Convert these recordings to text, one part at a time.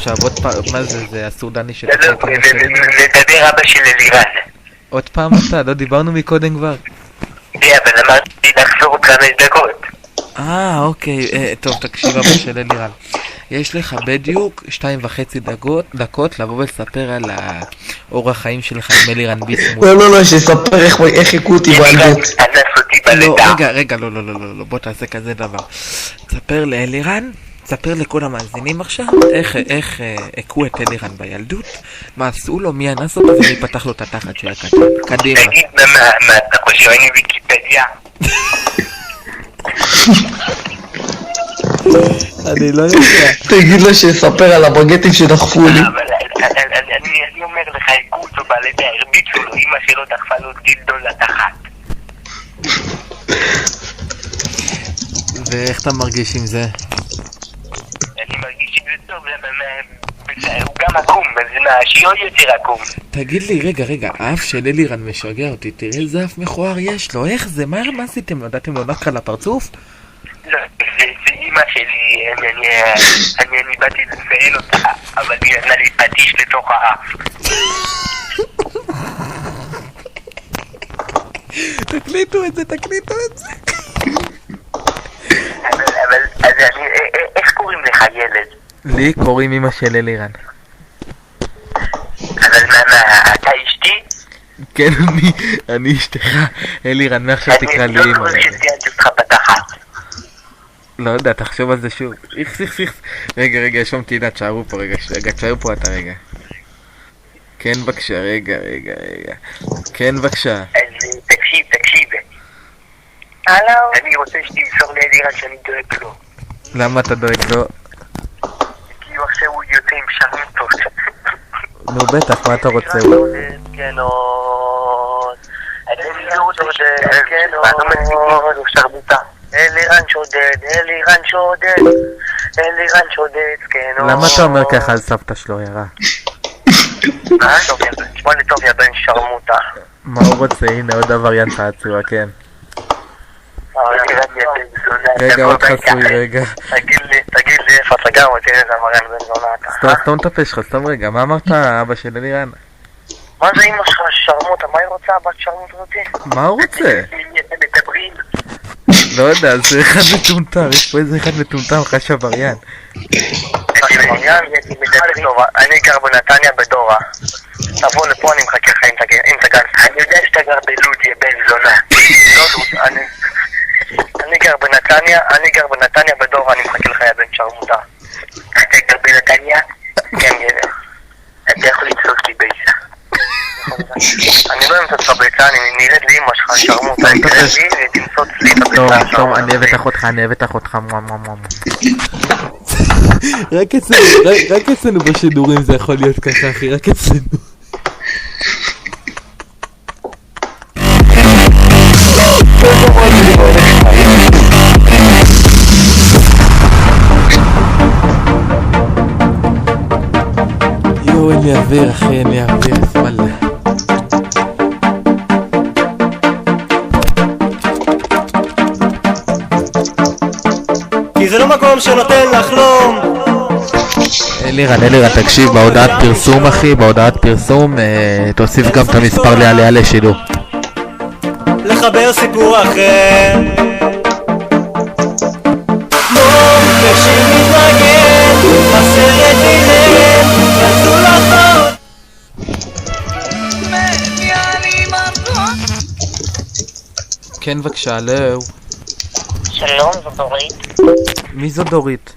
עכשיו עוד פעם, מה זה, זה הסורדני של... לדבר אבא של אלירן. עוד פעם אתה, לא דיברנו מקודם כבר? אבל אמרתי לחזור עוד 5 דקות. אוקיי, טוב, תקשיב אבא של אלירן. יש לך בדיוק 2.5 דקות לבוא ולספר על האורח חיים שלך עם אלירן ביסמוט. לא, שיספר איך הכו אותי בילדות. אנס אותי בלידה. רגע, לא, בוא תעשה כזה דבר. תספר לאלירן, תספר לכל המאזינים עכשיו איך הכו את אלירן בילדות, מה עשו לו, מי אנס אותו ומי פתח לו את התחת של הקטן. קדימה. תגיד מה אתה חושב, אני ויקיפדיה. אני לא יודע. תגיד לו שיספר על הבגטים שדחפו לי. אבל אני אומר לך, הכו אותו בלידה, הרביצו לו, אמא שלו דחפה לו דילדו לתחת. ואיך אתה מרגיש עם זה? אני מרגיש שזה טוב, הוא גם עקום, זה מהשיעור יותר עקום. תגיד לי, רגע, האף של אלירן משגע אותי, תראה איזה אף מכוער יש לו, איך זה? מה עשיתם? נתתם לו נקה לפרצוף? לא, זה אמא שלי, אני באתי לציין אותה, אבל היא נתנה לי פטיש לתוך האף. תקליטו את זה. אבל איך קוראים לך ילד? לי קוראים אמא של אלירן. אבל מה, אתה אשתי? כן, אני אשתך. אלירן, מעכשיו תקרא לי אני לא אמא. חושב שציינתי אותך בתחת. לא יודע, תחשוב על זה שוב. איכס. רגע, יש שם תעידה, תשארו פה רגע. תשארו פה אתה רגע. כן, בבקשה, רגע. כן, בבקשה. אז תקשיב. הלו? אני רוצה שתמסור לאלירן שאני דואג לו. למה אתה דואג לו? כי הוא עכשיו הוא יוצא עם שרמוטות. נו בטח, מה אתה רוצה? אלירן שודד, כן. למה אתה אומר ככה על סבתא שלו, ירה? מה? שמע לי טוב, יא בן שרמוטה. מה הוא רוצה? הנה עוד עבריין צעצוע, כן. רגע, עוד חסוי, רגע. תגיד לי איפה אתה גם, תראה איזה עבריין בן זונה אתה. סתום את הפה שלך, סתום רגע. מה אמרת, אבא של אלירן? מה זה אמא שלך שרמוטה? מה היא רוצה, הבת שרמוטה אותי? מה הוא רוצה? אתם מדברים? לא יודע, זה אחד מטומטם, יש פה איזה אחד מטומטם, חש עבריין. אני גר בנתניה בדורה. תבוא לפה, אני מחכה לך אם אתה גר. אני יודע שאתה גר בלוד, יא בן זונה. לא לוד, אני גר בנתניה בדורה, אני מחכה לך יא בן שרמוטה. אתה גר בנתניה? כן, גבר. אתה יכול לצלוט לי ביצה. אני לא אמצא אותך ביצה, אני נראית לי אמא שלך שרמוטה, אני נראית לי ותמצא לי את הביצה. טוב, אני אוהבת אותך, רק אצלנו בשידורים זה יכול להיות ככה, אחי, רק אצלנו. יואו, אין לי אוויר, אחי, אין לי אוויר, וואלה. כי זה לא מקום שנותן לחלום. אלירן, תקשיב, בהודעת פרסום, אחי, תוסיף גם את המספר לעלייה לשידור. לחבר סיפור אחר. ושיר מתרגל, הסרט ילם, יצאו לחוד. כן, בבקשה, הלו. שלום, זו דורית. מי זו דורית?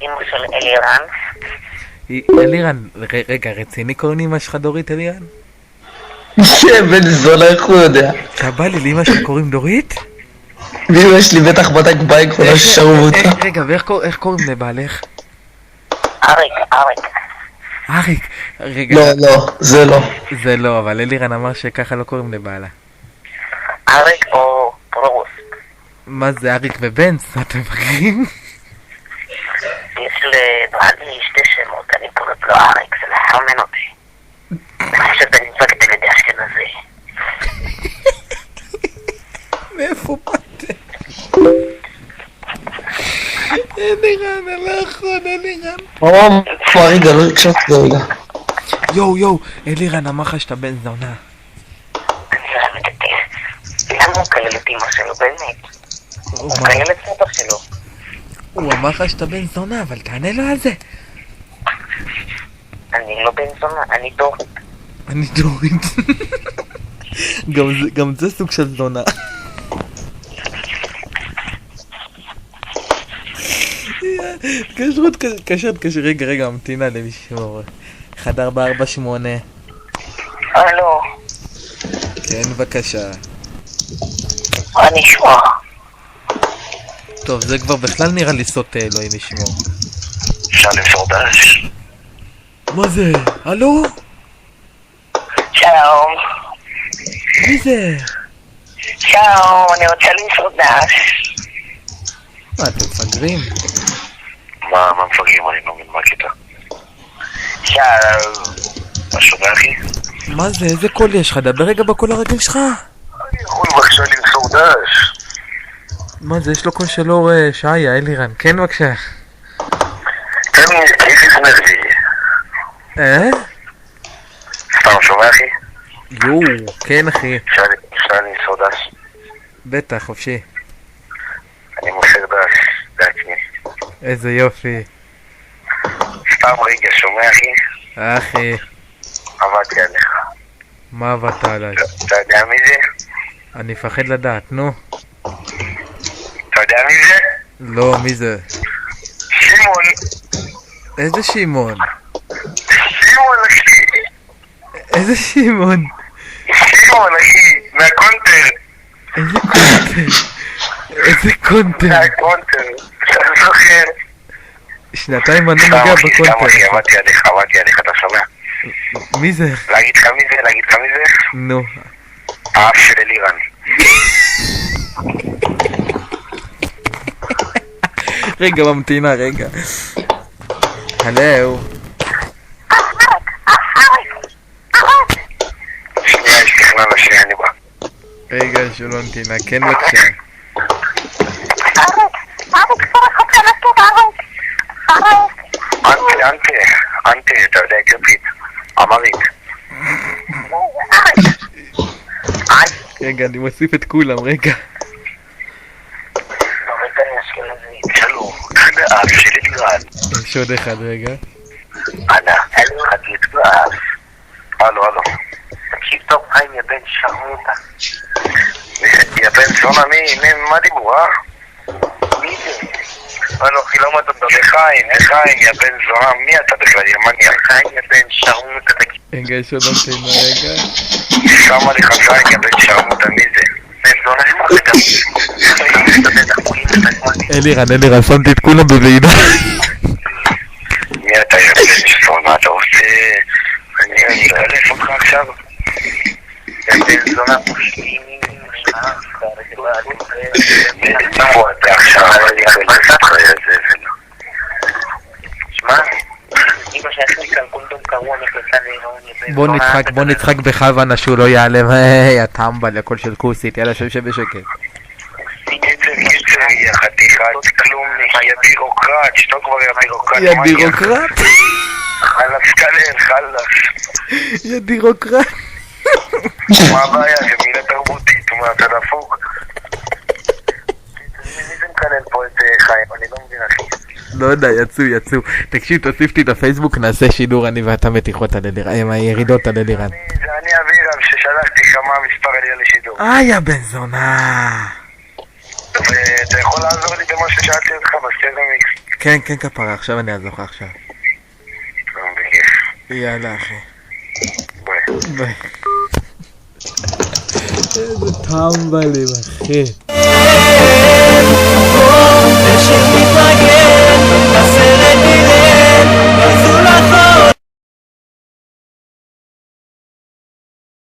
אמא של אלירן. אלירן, רגע, רציני קוראים אמא שלך דורית, אלירן? בן זונה, איך הוא יודע? קבלי, לאמא שלך קוראים דורית? ואמא שלי בטח בדק בית כל השרמוטה. רגע, ואיך קוראים לבעלך? אריק. רגע. לא, זה לא. זה לא, אבל אלירן אמר שככה לא קוראים לבעלה. אריק או פרוס? מה זה, אריק ובנץ? מה אתם מכירים? יש לבעלי 2 שמות, אני קוראת לו אריק, זה לחרמן אותי. אני חושב שאני נצחת על ידי אשכנזי. מאיפה באתם? אלירן, אני לא יכול, אלירן. איפה רגע, לא הקשבתי רגע. יואו, אלירן אמר לך שאתה בן זונה. למה הוא קלל את אמא שלו, באמת? הוא קלל את סבא שלו. הוא אמר לך שאתה בן זונה, אבל תענה לו על זה. אני לא בן זונה, אני דורית. אני דורית. גם זה סוג של זונה. תקשר, רגע, המתינה למישהו. 1448. הלו. כן, בבקשה. מה נשמע? טוב, זה כבר בכלל נראה לי סוטה, אלוהים ישמור. אפשר למסור דש? מה זה? הלו? שלום. מי זה? שלום, אני רוצה למסור דש. מה, אתם מפגרים? מה מפגרים? אני לא מבין מה הקטע. שלום. מה שומע אחי? מה זה? איזה קול יש לך? דבר רגע בקול הרגיל שלך. אני יכול בבקשה למסור דש. מה זה? יש לו קול שלא שעיה, אלירן. כן, בבקשה. תן לי כיף מרבי. סתם שומע אחי? יואו, כן אחי. אפשר למסור דש? בטח, חופשי. אני מוסר דש לעצמי. איזה יופי. סתם רגע, שומע אחי? אחי. עבדתי עליך. מה עבדת עליי? אתה יודע מי זה? אני מפחד לדעת, נו. אתה יודע מי זה? לא, מי זה? שמעון. איזה שמעון? שמעון אחי. איזה שמעון? שמעון אחי, מהקונטר. איזה קונטר? איזה קונטר? מהקונטר. אתה זוכר? שנתיים אני נוגע בקונטר. סתם אחי, עבדתי עליך, אתה שומע? מי זה? להגיד לך מי זה? נו. האף של אלירן. רגע, ממתינה, רגע. הלו. שנייה, יש תכנן לשנייה, אני בא. רגע, שלא ממתינה, כן בבקשה. אנטי, אתה יודע אתיופית. אמרית. רגע, אני מוסיף את כולם, רגע. שלום, אנא אף של אלירן. יש עוד אחד, רגע. אנא, חדית באף. הלו. תקשיב טוב, חיים, יא בן שרמוטה. יא בן זונה, מה דיבור, מי זה? הלו, אחי, לא מדבר, זה חיים, יא בן זונה, מי אתה בכלל, יא מניה? חיים, יא בן שרמוטה, תקשיב. רגע, יש עוד ממתינה, רגע. שמה לך חיים, יא בן שרמוטה, מי זה? בן זונה, אלירן, שמתי את כולם בבעינה. מי אתה יא בן שרמוטה, מה אתה עושה? אני אגלף אותך עכשיו. יא בן זונה, איפה אתה עכשיו? אני אגלף אותך יא זבל. שמע? אמא שהכניס כאן קונדום קרוע נכנסה להירון. בוא נצחק בכוונה שהוא לא יעלם. יא טמבל, הכל של כוסית, יאללה שב בשקט. יא חתיכת כלומניק, יא בירוקרט, שתוק כבר יא בירוקרט. יא בירוקרט? חלאס קלל, חלאס. יא בירוקרט. מה הבעיה? זה מילה תרבותית, מה אתה דפוק? מי זה מקלל פה את חיים? אני לא מבין אחי. לא יודע, יצאו. תקשיב, תוסיף אותי לפייסבוק, נעשה שידור אני ואתה מתיחות על אלירן, הירידות על אלירן. זה אני אבירם ששלחתי כמה מספר אליה לשידור. יא בן זונה. ואתה יכול לעזור לי במה ששאלתי אותך בסטרמיקס? כן, כפרה, עכשיו אני אעזור לך עכשיו. בכיף. יאללה אחי. ביי. איזה טמבלים אחי.